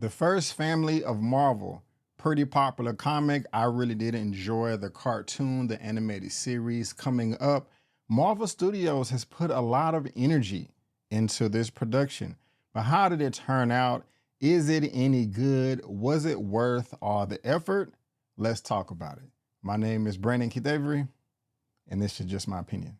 The first family of Marvel, pretty popular comic. I really did enjoy the cartoon, the animated series coming up. Marvel Studios has put a lot of energy into this production. But how did it turn out? Is it any good? Was it worth all the effort? Let's talk about it. My name is Brandon Keith Avery, and this is just my opinion.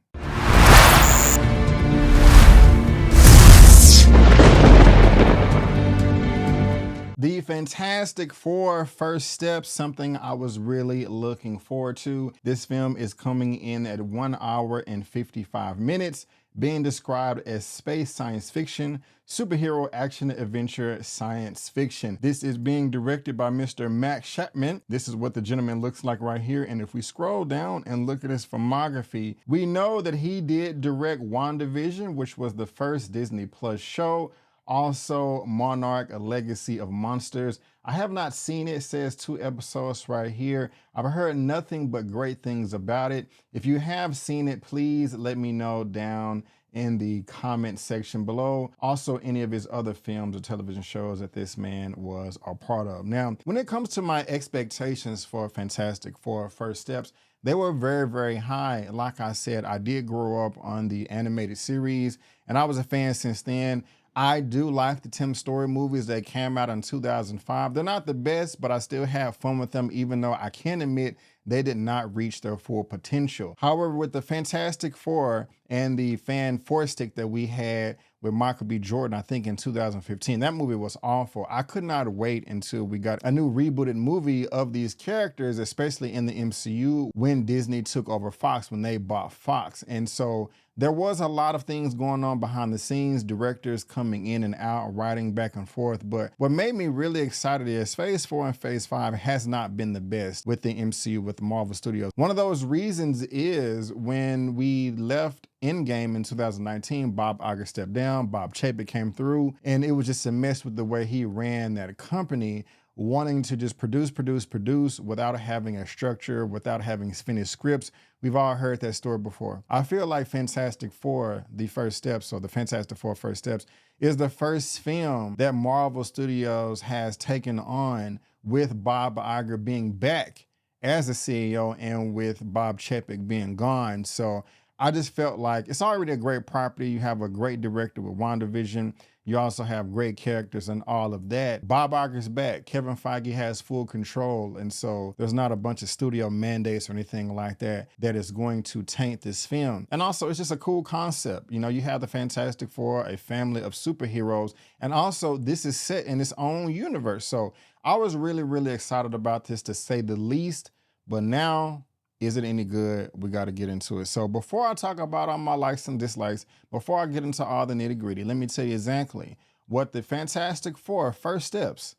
The Fantastic Four First Steps, something I was really looking forward to. This film is coming in at 1 hour and 55 minutes, being described as space science fiction, superhero action adventure science fiction. This is being directed by Mr. Max Chapman. This is what the gentleman looks like right here. And if we scroll down and look at his filmography, we know that he did direct WandaVision, which was the first Disney Plus show. Also, Monarch, A Legacy of Monsters. I have not seen it. It says 2 episodes right here. I've heard nothing but great things about it. If you have seen it, please let me know down in the comment section below. Also, any of his other films or television shows that this man was a part of. Now, when it comes to my expectations for Fantastic Four First Steps, they were very, very high. Like I said, I did grow up on the animated series, and I was a fan since then. I do like the Tim Story movies that came out in 2005. They're not the best, but I still have fun with them, even though I can admit they did not reach their full potential. However, with the Fantastic Four and the Fan Four Stick that we had with Michael B. Jordan, I think in 2015, that movie was awful. I could not wait until we got a new rebooted movie of these characters, especially in the MCU, when Disney took over Fox, when they bought Fox. And so there was a lot of things going on behind the scenes, directors coming in and out, writing back and forth. But what made me really excited is Phase 4 and Phase 5 has not been the best with the MCU, with Marvel Studios. One of those reasons is when we left Endgame in 2019, Bob Iger stepped down, Bob Chapek came through, and it was just a mess with the way he ran that company, wanting to just produce without having a structure, without having finished scripts. We've all heard that story before. I feel like Fantastic Four, the First Steps, or the Fantastic Four First Steps, is the first film that Marvel Studios has taken on with Bob Iger being back as the CEO and with Bob Chapek being gone. So I just felt like it's already a great property. You have a great director with WandaVision. You also have great characters and all of that. Bob Iger's back. Kevin Feige has full control. And so there's not a bunch of studio mandates or anything like that that is going to taint this film. And also, it's just a cool concept. You know, you have the Fantastic Four, a family of superheroes. And also, this is set in its own universe. So I was really, really excited about this, to say the least. But now, is it any good? We got to get into it. So before I talk about all my likes and dislikes, before I get into all the nitty gritty, let me tell you exactly what the Fantastic Four First Steps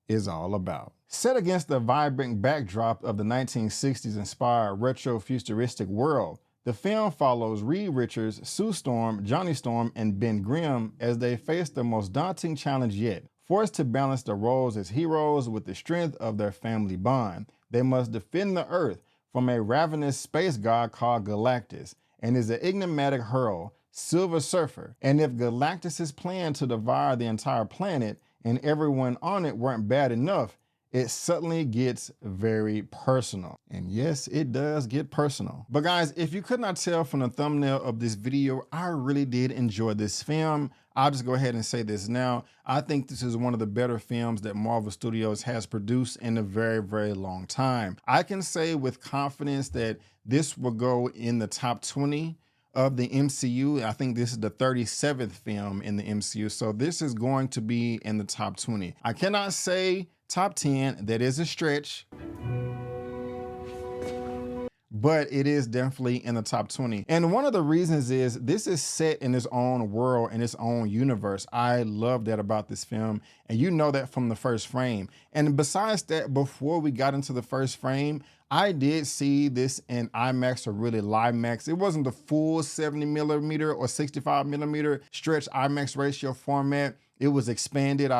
is all about. Set against the vibrant backdrop of the 1960s inspired retro futuristic world, the film follows Reed Richards, Sue Storm, Johnny Storm, and Ben Grimm as they face the most daunting challenge yet. Forced to balance the roles as heroes with the strength of their family bond, they must defend the Earth from a ravenous space god called Galactus and his enigmatic hurl, Silver Surfer. And if Galactus's plan to devour the entire planet and everyone on it weren't bad enough, it suddenly gets very personal. And yes, it does get personal. But guys, if you could not tell from the thumbnail of this video, I really did enjoy this film. I'll just go ahead and say this now. I think this is one of the better films that Marvel Studios has produced in a very, very long time. I can say with confidence that this will go in the top 20 of the MCU. I think this is the 37th film in the MCU. So this is going to be in the top 20. I cannot say top 10, that is a stretch, but it is definitely in the top 20. And one of the reasons is this is set in its own world, in its own universe. I love that about this film, and you know that from the first frame. And besides that, before we got into the first frame, I did see this in IMAX, or really LiveMax. It wasn't the full 70mm or 65mm stretch IMAX ratio format. it was expanded,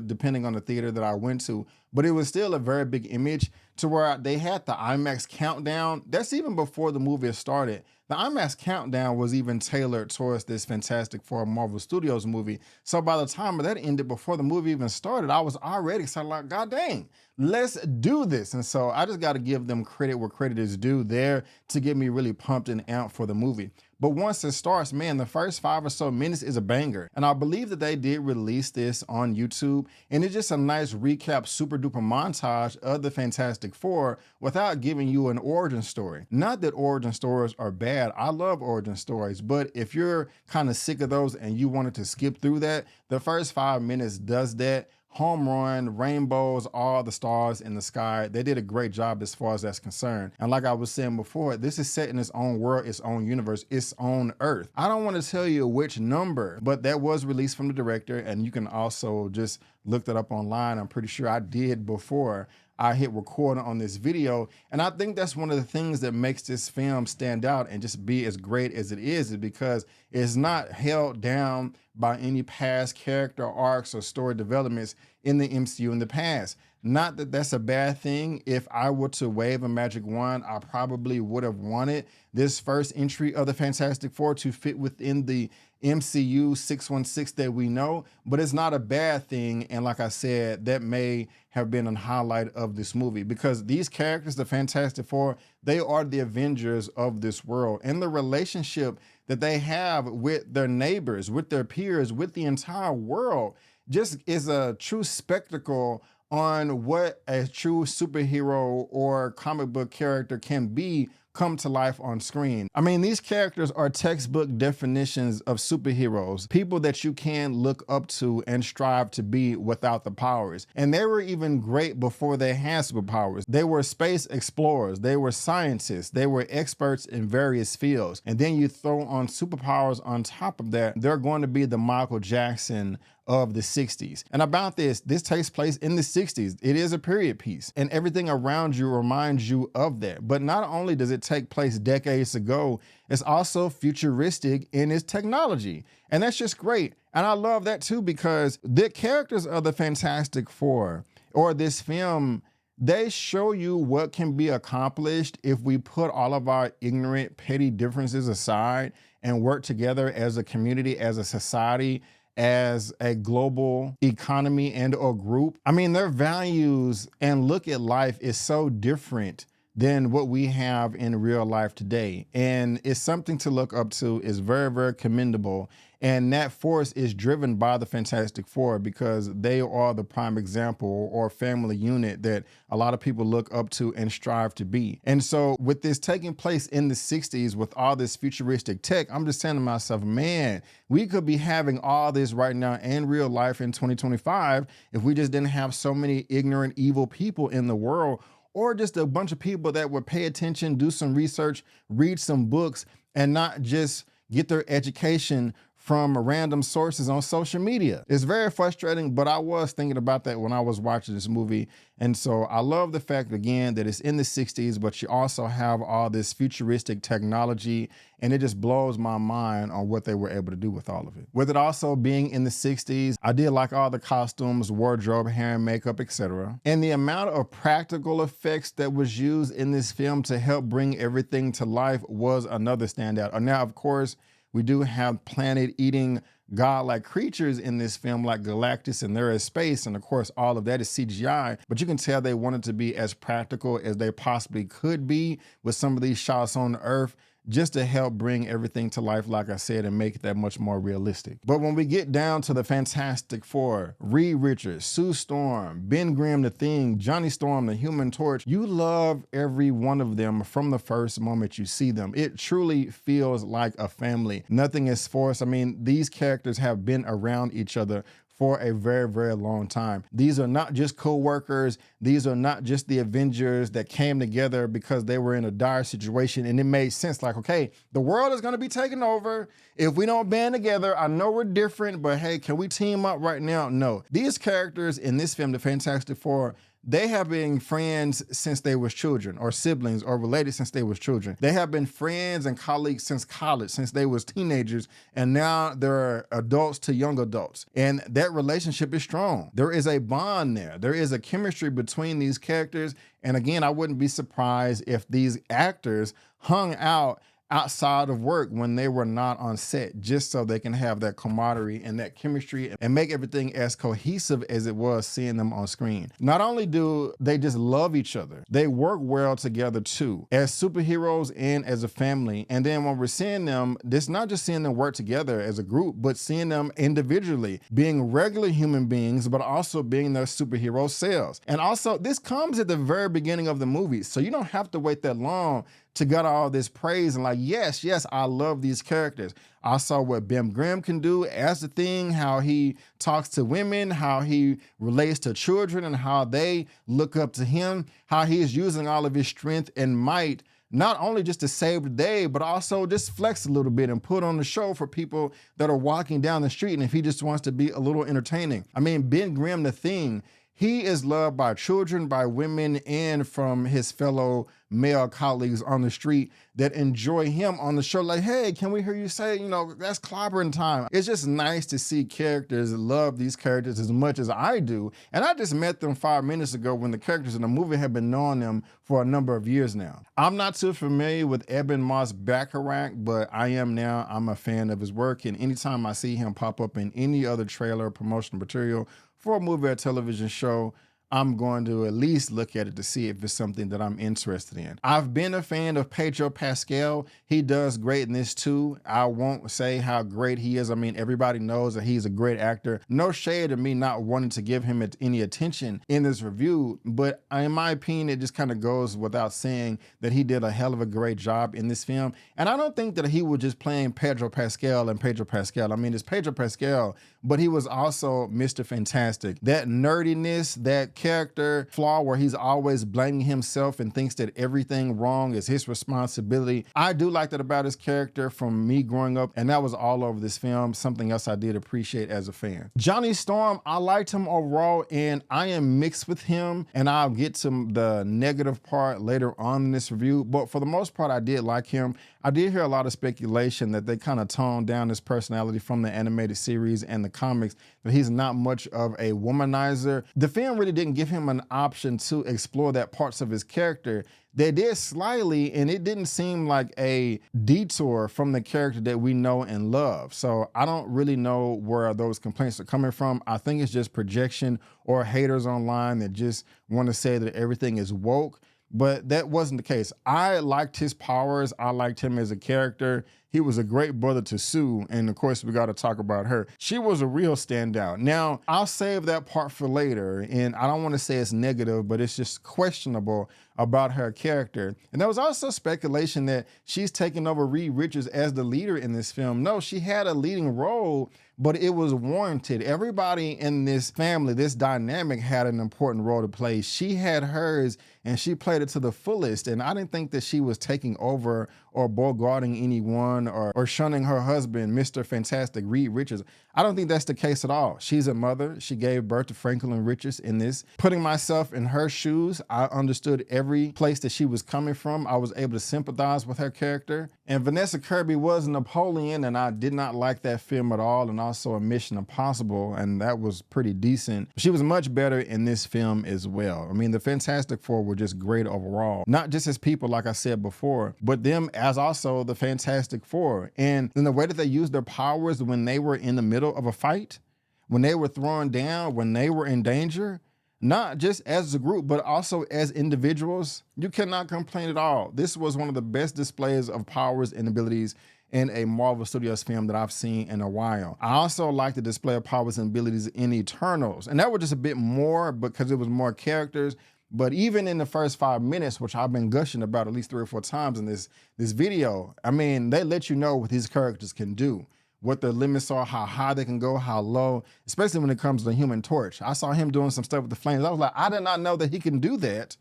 depending on the theater that I went to, but it was still a very big image to where they had the IMAX countdown. That's even before the movie started. The IMAX countdown was even tailored towards this Fantastic Four Marvel Studios movie. So by the time that ended, before the movie even started, I was already excited, like, God dang, let's do this. And so I just got to give them credit where credit is due there to get me really pumped and amped for the movie. But once it starts, man, the first 5 or so minutes is a banger. And I believe that they did release this on YouTube. And it's just a nice recap, super duper montage of the Fantastic Four without giving you an origin story. Not that origin stories are bad. I love origin stories. But if you're kind of sick of those and you wanted to skip through that, the first 5 minutes does that. Home run, rainbows, all the stars in the sky. They did a great job as far as that's concerned. And like I was saying before, this is set in its own world, its own universe, its own Earth. I don't want to tell you which number, but that was released from the director, and you can also just look that up online. I'm pretty sure I did before I hit record on this video. And I think that's one of the things that makes this film stand out and just be as great as it is because it's not held down by any past character arcs or story developments in the MCU in the past. Not that that's a bad thing. If I were to wave a magic wand, I probably would have wanted this first entry of the Fantastic Four to fit within the MCU 616 that we know, but it's not a bad thing. And like I said, that may have been a highlight of this movie because these characters, the Fantastic Four, they are the Avengers of this world, and the relationship that they have with their neighbors, with their peers, with the entire world just is a true spectacle on what a true superhero or comic book character can be come to life on screen. I mean, these characters are textbook definitions of superheroes, people that you can look up to and strive to be without the powers. And they were even great before they had superpowers. They were space explorers, they were scientists, they were experts in various fields. And then you throw on superpowers on top of that, they're going to be the Michael Jackson of the 60s. And about this takes place in the 60s. It is a period piece, and everything around you reminds you of that. But not only does it take place decades ago, it's also futuristic in its technology. And that's just great. And I love that too, because the characters of the Fantastic Four or this film, they show you what can be accomplished if we put all of our ignorant, petty differences aside and work together as a community, as a society, as a global economy and or group. I mean, their values and look at life is so different than what we have in real life today. And it's something to look up to. It's very, very commendable. And that force is driven by the Fantastic Four because they are the prime example or family unit that a lot of people look up to and strive to be. And so with this taking place in the 60s with all this futuristic tech, I'm just saying to myself, man, we could be having all this right now in real life in 2025 if we just didn't have so many ignorant, evil people in the world, or just a bunch of people that would pay attention, do some research, read some books, and not just get their education from random sources on social media. It's very frustrating, but I was thinking about that when I was watching this movie. And so I love the fact, again, that it's in the 60s, but you also have all this futuristic technology, and it just blows my mind on what they were able to do with all of it. With it also being in the 60s, I did like all the costumes, wardrobe, hair and makeup, etc. And the amount of practical effects that was used in this film to help bring everything to life was another standout. And now, of course, we do have planet-eating godlike creatures in this film like Galactus, and they're in space, and of course all of that is CGI, but you can tell they wanted to be as practical as they possibly could be with some of these shots on Earth, just to help bring everything to life, like I said, and make it that much more realistic. But when we get down to the Fantastic Four, Reed Richards, Sue Storm, Ben Grimm the Thing, Johnny Storm the Human Torch, you love every one of them from the first moment you see them. It truly feels like a family. Nothing is forced. I mean, these characters have been around each other for a very, very long time. These are not just co-workers. These are not just the Avengers that came together because they were in a dire situation and it made sense. Like, okay, the world is gonna be taken over if we don't band together. I know we're different, but hey, can we team up right now? No. These characters in this film, the Fantastic Four, they have been friends since they was children, or siblings, or related since they was children. They have been friends and colleagues since college, since they was teenagers, and now they're adults to young adults. And that relationship is strong. There is a bond there. There is a chemistry between these characters. And again, I wouldn't be surprised if these actors hung out outside of work when they were not on set, just so they can have that camaraderie and that chemistry and make everything as cohesive as it was seeing them on screen. Not only do they just love each other, they work well together too, as superheroes and as a family. And then when we're seeing them, it's not just seeing them work together as a group, but seeing them individually, being regular human beings, but also being their superhero selves. And also, this comes at the very beginning of the movie, so you don't have to wait that long to get all this praise and like, yes, I love these characters. I saw what Ben Grimm can do as the Thing, how he talks to women, how he relates to children, and how they look up to him, how he is using all of his strength and might, not only just to save the day, but also just flex a little bit and put on the show for people that are walking down the street, and if he just wants to be a little entertaining. I mean, Ben Grimm, the Thing, he is loved by children, by women, and from his fellow male colleagues on the street that enjoy him on the show. Like, hey, can we hear you say, that's clobbering time. It's just nice to see characters love these characters as much as I do. And I just met them 5 minutes ago when the characters in the movie have been knowing them for a number of years now. I'm not too familiar with Eben Moss-Bachrach, but I am now. I'm a fan of his work. And anytime I see him pop up in any other trailer or promotional material for a movie or television show, I'm going to at least look at it to see if it's something that I'm interested in. I've been a fan of Pedro Pascal. He does great in this too. I won't say how great he is. I mean, everybody knows that he's a great actor. No shade of me not wanting to give him any attention in this review, but in my opinion, it just kind of goes without saying that he did a hell of a great job in this film. And I don't think that he was just playing Pedro Pascal and Pedro Pascal. I mean, it's Pedro Pascal, but he was also Mr. Fantastic. That nerdiness, that character flaw where he's always blaming himself and thinks that everything wrong is his responsibility. I do like that about his character from me growing up, and that was all over this film, something else I did appreciate as a fan. Johnny Storm, I liked him overall, and I am mixed with him, and I'll get to the negative part later on in this review, but for the most part, I did like him. I did hear a lot of speculation that they kind of toned down his personality from the animated series and the comics, that he's not much of a womanizer. The film really didn't give him an option to explore that parts of his character. They did slightly, and it didn't seem like a detour from the character that we know and love. So I don't really know where those complaints are coming from. I think it's just projection or haters online that just want to say that everything is woke. But that wasn't the case. I liked his powers. I liked him as a character. He was a great brother to Sue. And of course, we got to talk about her. She was a real standout. Now, I'll save that part for later. And I don't want to say it's negative, but it's just questionable about her character. And there was also speculation that she's taking over Reed Richards as the leader in this film. No, she had a leading role, but it was warranted. Everybody in this family, this dynamic, had an important role to play. She had hers, and she played it to the fullest. And I didn't think that she was taking over or bogarting anyone or shunning her husband, Mr. Fantastic, Reed Richards. I don't think that's the case at all. She's a mother. She gave birth to Franklin Richards in this. Putting myself in her shoes, I understood every place that she was coming from. I was able to sympathize with her character. And Vanessa Kirby was Napoleon, and I did not like that film at all, and also a Mission Impossible, and that was pretty decent. She was much better in this film as well. I mean, the Fantastic Four were just great overall. Not just as people, like I said before, but them as also the Fantastic Four. And then the way that they used their powers when they were in the middle of a fight, when they were thrown down, when they were in danger, not just as a group, but also as individuals, you cannot complain at all. This was one of the best displays of powers and abilities in a Marvel Studios film that I've seen in a while. I also like the display of powers and abilities in Eternals, and that was just a bit more because it was more characters. But even in the first 5 minutes, which I've been gushing about at least 3 or 4 times in this video, I mean, they let you know what these characters can do, what their limits are, how high they can go, how low, especially when it comes to the Human Torch. I saw him doing some stuff with the flames. I was like, I did not know that he can do that.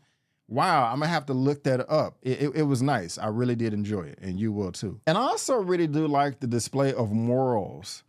Wow, I'm gonna have to look that up. It was nice. I really did enjoy it, and you will too. And I also really do like the display of morals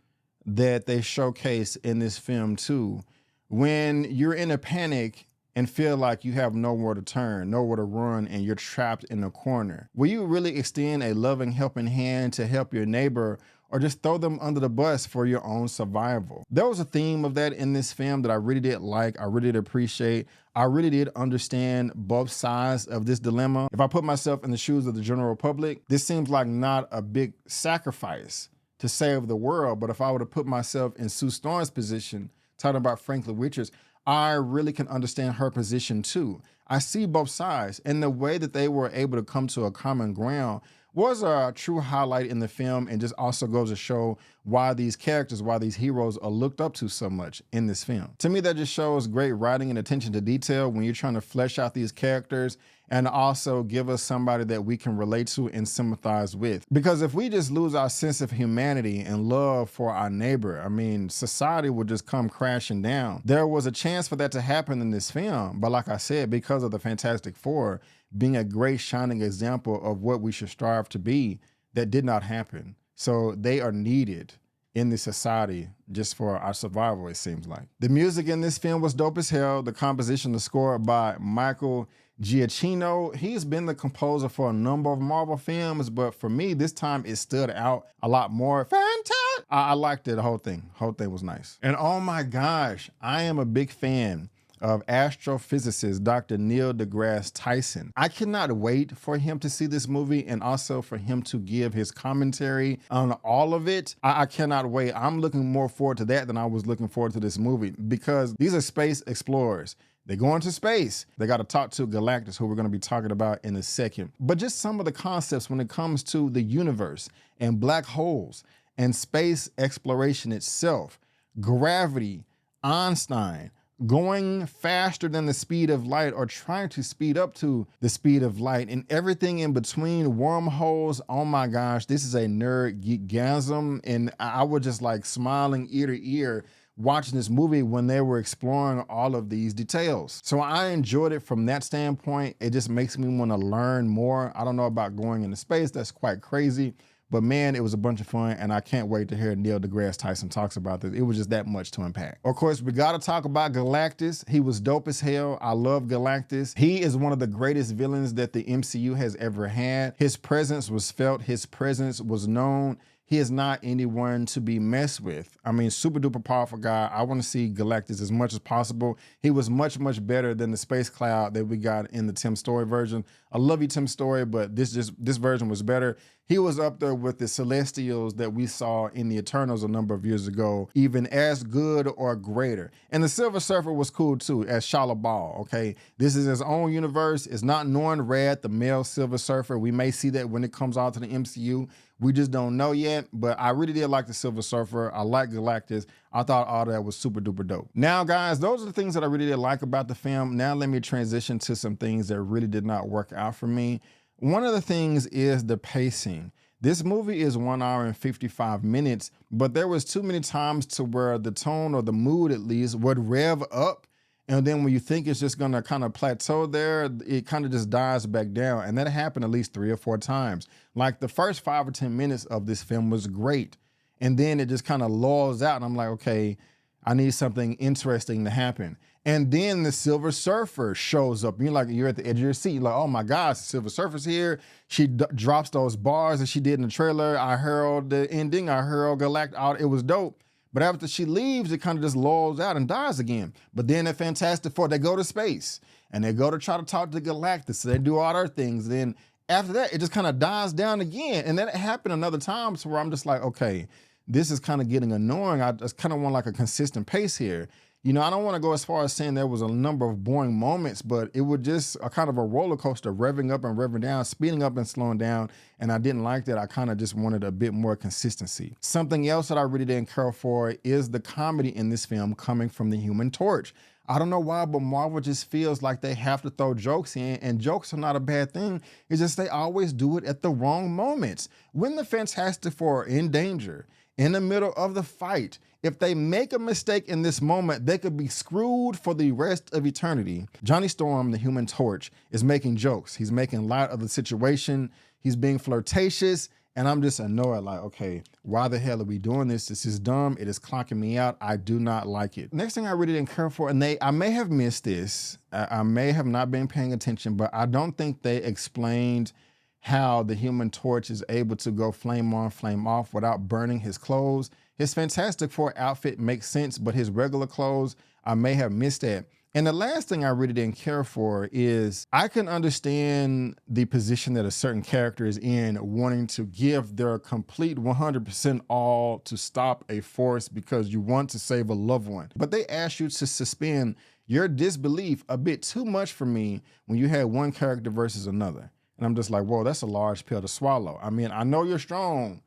that they showcase in this film too. When you're in a panic and feel like you have nowhere to turn, nowhere to run, and you're trapped in a corner? Will you really extend a loving helping hand to help your neighbor, or just throw them under the bus for your own survival? There was a theme of that in this film that I really did like, I really did appreciate. I really did understand both sides of this dilemma. If I put myself in the shoes of the general public, this seems like not a big sacrifice to save the world. But if I were to put myself in Sue Storm's position, talking about Franklin Richards, I really can understand her position too. I see both sides, and the way that they were able to come to a common ground was a true highlight in the film, and just also goes to show why these characters, why these heroes are looked up to so much in this film. To me, that just shows great writing and attention to detail when you're trying to flesh out these characters and also give us somebody that we can relate to and sympathize with. Because if we just lose our sense of humanity and love for our neighbor, I mean, society would just come crashing down. There was a chance for that to happen in this film, but like I said, because of the Fantastic Four being a great shining example of what we should strive to be, that did not happen. So they are needed in this society just for our survival, it seems like. The music in this film was dope as hell. The composition, the score by Michael Giacchino. He's been the composer for a number of Marvel films, but for me, this time it stood out a lot more. Fantastic! I liked it, the whole thing. Whole thing was nice. And oh my gosh, I am a big fan of astrophysicist Dr. Neil deGrasse Tyson. I cannot wait for him to see this movie and also for him to give his commentary on all of it. I cannot wait. I'm looking more forward to that than I was looking forward to this movie, because these are space explorers. They go into space. They got to talk to Galactus, who we're going to be talking about in a second. But just some of the concepts when it comes to the universe and black holes and space exploration itself, gravity, Einstein, going faster than the speed of light or trying to speed up to the speed of light, and everything in between, wormholes. Oh my gosh, this is a nerd geekgasm. And I was just like smiling ear to ear watching this movie when they were exploring all of these details. So I enjoyed it from that standpoint. It just makes me want to learn more. I don't know about going into space, that's quite crazy. But man, it was a bunch of fun, and I can't wait to hear Neil deGrasse Tyson talks about this. It was just that much to unpack. Of course, we gotta talk about Galactus. He was dope as hell. I love Galactus. He is one of the greatest villains that the MCU has ever had. His presence was felt, his presence was known. He is not anyone to be messed with. I mean, super duper powerful guy. I want to see Galactus as much as possible. He was much, much better than the Space Cloud that we got in the Tim Story version. I love you, Tim Story, but this version was better. He was up there with the Celestials that we saw in the Eternals a number of years ago, even as good or greater. And the Silver Surfer was cool too, as Shala Ball, okay? This is his own universe. It's not Norrin Red, the male Silver Surfer. We may see that when it comes out to the MCU. We just don't know yet, but I really did like the Silver Surfer. I like Galactus. I thought all that was super duper dope. Now, guys, those are the things that I really did like about the film. Now let me transition to some things that really did not work out for me. One of the things is the pacing. This movie is 1 hour and 55 minutes, but there was too many times to where the tone, or the mood at least, would rev up. And then when you think it's just gonna kind of plateau there, it kind of just dies back down. And that happened at least 3 or 4 times. Like the first 5 or 10 minutes of this film was great. And then it just kind of lulls out, and I'm like, okay, I need something interesting to happen. And then the Silver Surfer shows up. You're at the edge of your seat. You're like, oh my gosh, the Silver Surfer's here. She drops those bars that she did in the trailer. I herald the ending. I herald Galactus out. It was dope. But after she leaves, it kind of just lulls out and dies again. But then at Fantastic Four, they go to space and they go to try to talk to Galactus. So they do all their things. Then after that, it just kind of dies down again. And then it happened another time where I'm just like, okay, this is kind of getting annoying. I just kind of want like a consistent pace here. You know, I don't want to go as far as saying there was a number of boring moments, but it was just a kind of a roller coaster, revving up and revving down, speeding up and slowing down. And I didn't like that. I kind of just wanted a bit more consistency. Something else that I really didn't care for is the comedy in this film coming from the Human Torch. I don't know why, but Marvel just feels like they have to throw jokes in, and jokes are not a bad thing. It's just they always do it at the wrong moments. When the Fantastic Four are in danger, in the middle of the fight, if they make a mistake in this moment, they could be screwed for the rest of eternity. Johnny Storm, the Human Torch, is making jokes. He's making light of the situation. He's being flirtatious, And I'm just annoyed, like, okay, why the hell are we doing this? This is dumb. It is clocking me out. I do not like it. Next thing I really didn't care for, and I may have missed this. I may have not been paying attention, but I don't think they explained how the Human Torch is able to go flame on, flame off without burning his clothes. His Fantastic Four outfit makes sense, but his regular clothes, I may have missed that. And the last thing I really didn't care for is I can understand the position that a certain character is in, wanting to give their complete 100% all to stop a force because you want to save a loved one. But they ask you to suspend your disbelief a bit too much for me when you had one character versus another. And I'm just like, whoa, that's a large pill to swallow. I mean, I know you're strong,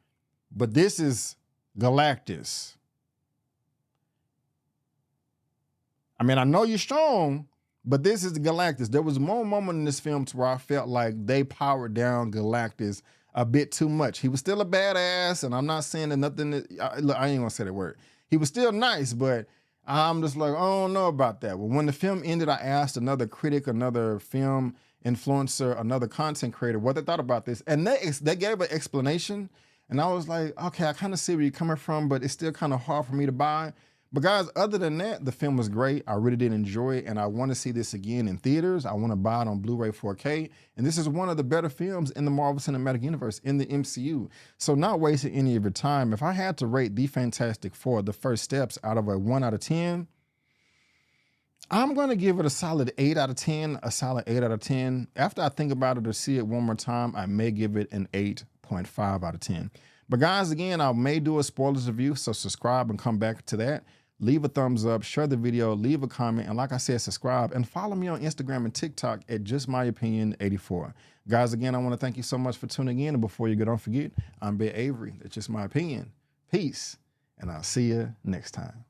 but this is Galactus. I mean, I know you're strong, but this is Galactus. There was one moment in this film where I felt like they powered down Galactus a bit too much. He was still a badass, and I'm not saying that nothing, look, I ain't gonna say that word. He was still nice, but I'm just like, I don't know about that. Well, when the film ended, I asked another critic, another film influencer, another content creator what they thought about this, and they gave an explanation, and I was like, okay, I kind of see where you're coming from, but it's still kind of hard for me to buy. But guys, other than that, the film was great. I really did enjoy it, and I want to see this again in theaters. I want to buy it on Blu-ray 4K, and this is one of the better films in the Marvel Cinematic Universe, in the MCU. So not wasting any of your time, if I had to rate The Fantastic Four, The First Steps, out of a 1 out of 10, I'm going to give it a solid 8 out of 10, a solid 8 out of 10. After I think about it or see it one more time, I may give it an 8.5 out of 10. But guys, again, I may do a spoilers review, so subscribe and come back to that. Leave a thumbs up, share the video, leave a comment, and like I said, subscribe and follow me on Instagram and TikTok at JustMyOpinion84. Guys, again, I want to thank you so much for tuning in. And before you go, don't forget, I'm Ben Avery. That's just my opinion. Peace, and I'll see you next time.